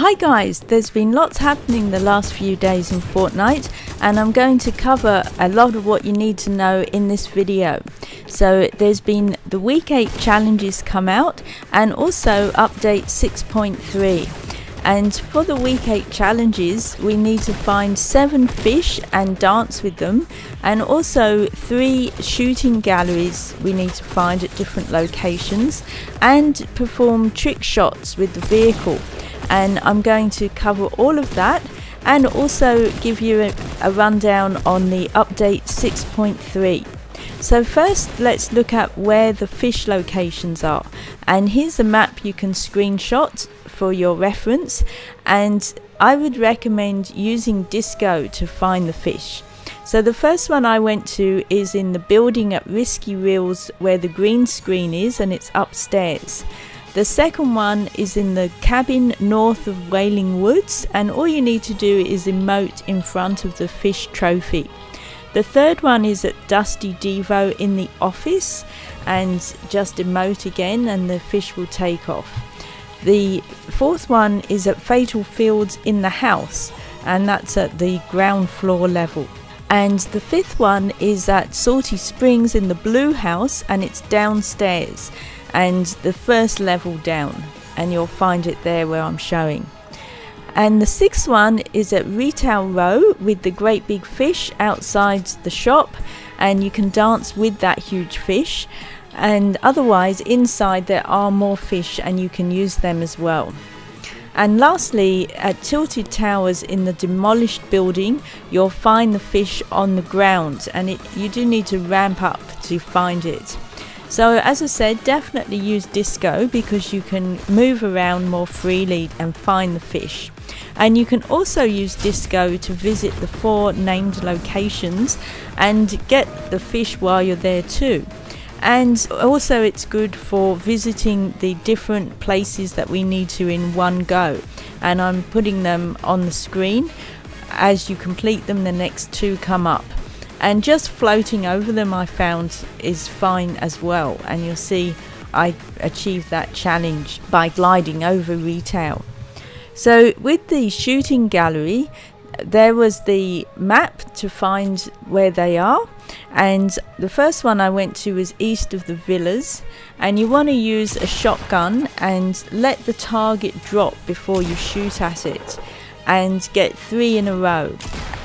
Hi guys, there's been lots happening the last few days in Fortnite and I'm going to cover a lot of what you need to know in this video. So there's been the week 8 challenges come out and also update 6.3. And for the week 8 challenges we need to find 7 fish and dance with them, and also 3 shooting galleries we need to find at different locations and perform trick shots with the vehicle. And I'm going to cover all of that and also give you a rundown on the update 6.3. So first let's look at where the fish locations are, and here's a map you can screenshot for your reference, and I would recommend using Disco to find the fish. So the first one I went to is in the building at Risky Reels where the green screen is, and it's upstairs. The second one is in the cabin north of Wailing Woods, and all you need to do is emote in front of the fish trophy. The third one is at Dusty Devo in the office, and just emote again and the fish will take off. The fourth one is at Fatal Fields in the house, and that's at the ground floor level. And the fifth one is at Salty Springs in the blue house, and it's downstairs and the first level down, and you'll find it there where I'm showing. And the sixth one is at Retail Row with the great big fish outside the shop, and you can dance with that huge fish, and otherwise inside there are more fish and you can use them as well. And lastly, at Tilted Towers in the demolished building you'll find the fish on the ground, and you do need to ramp up to find it. So as I said, definitely use Disco because you can move around more freely and find the fish. And you can also use Disco to visit the 4 named locations and get the fish while you're there too. And also it's good for visiting the different places that we need to in one go. And I'm putting them on the screen. As you complete them, the next 2 come up. And just floating over them I found is fine as well, and you'll see I achieved that challenge by gliding over Retail. So with the shooting gallery there was the map to find where they are, and the first one I went to was east of the villas, and you want to use a shotgun and let the target drop before you shoot at it and get 3 in a row,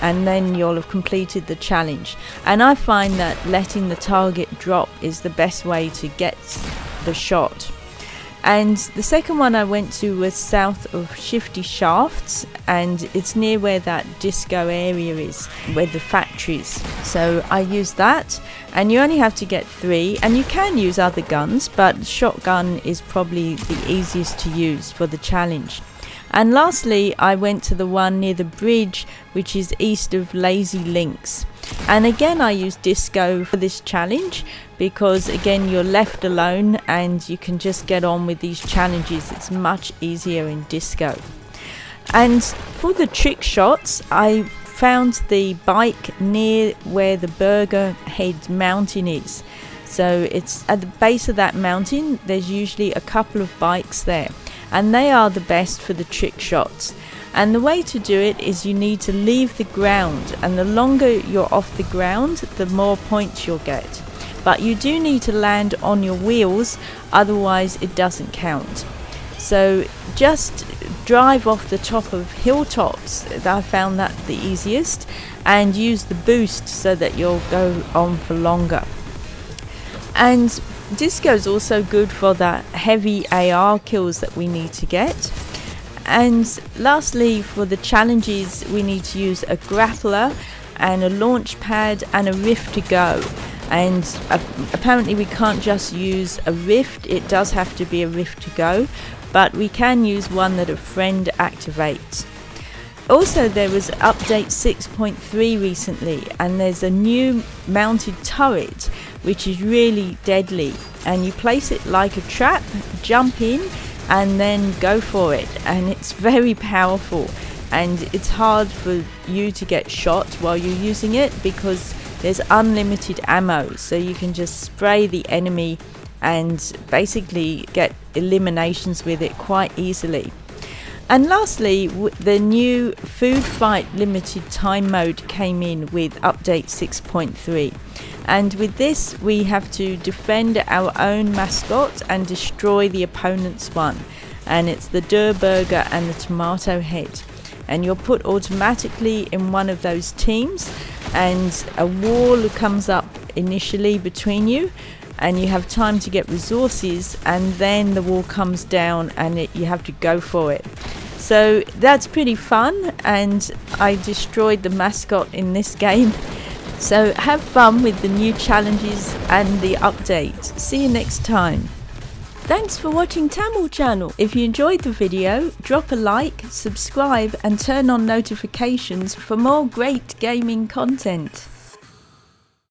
and then you'll have completed the challenge. And I find that letting the target drop is the best way to get the shot. And the second one I went to was south of Shifty Shafts, and it's near where that disco area is, where the factories. So I used that, and you only have to get 3, and you can use other guns, but shotgun is probably the easiest to use for the challenge. And lastly I went to the one near the bridge which is east of Lazy Links, and again I used Disco for this challenge because again you're left alone and you can just get on with these challenges. It's much easier in Disco. And for the trick shots I found the bike near where the Burger Head mountain is. So it's at the base of that mountain. There's usually a couple of bikes there, and they are the best for the trick shots. And the way to do it is you need to leave the ground, and the longer you're off the ground the more points you'll get, but you do need to land on your wheels, otherwise it doesn't count. So just drive off the top of hilltops, I found that the easiest, and use the boost so that you'll go on for longer. And Disco is also good for the heavy AR kills that we need to get. And lastly, for the challenges we need to use a grappler and a launch pad and a rift to go. And apparently we can't just use a rift, it does have to be a rift to go, but we can use one that a friend activates. Also there was update 6.3 recently, and there's a new mounted turret which is really deadly, and you place it like a trap, jump in and then go for it, and it's very powerful, and it's hard for you to get shot while you're using it because there's unlimited ammo, so you can just spray the enemy and basically get eliminations with it quite easily. And lastly, the new Food Fight Limited Time mode came in with update 6.3. And with this, we have to defend our own mascot and destroy the opponent's one. And it's the Burger and the Tomato Head. And you're put automatically in one of those teams, and a wall comes up initially between you, and you have time to get resources, and then the wall comes down and you have to go for it. So that's pretty fun, and I destroyed the mascot in this game. So have fun with the new challenges and the update. See you next time. Thanks for watching tamLChannel. If you enjoyed the video, drop a like, subscribe and turn on notifications for more great gaming content.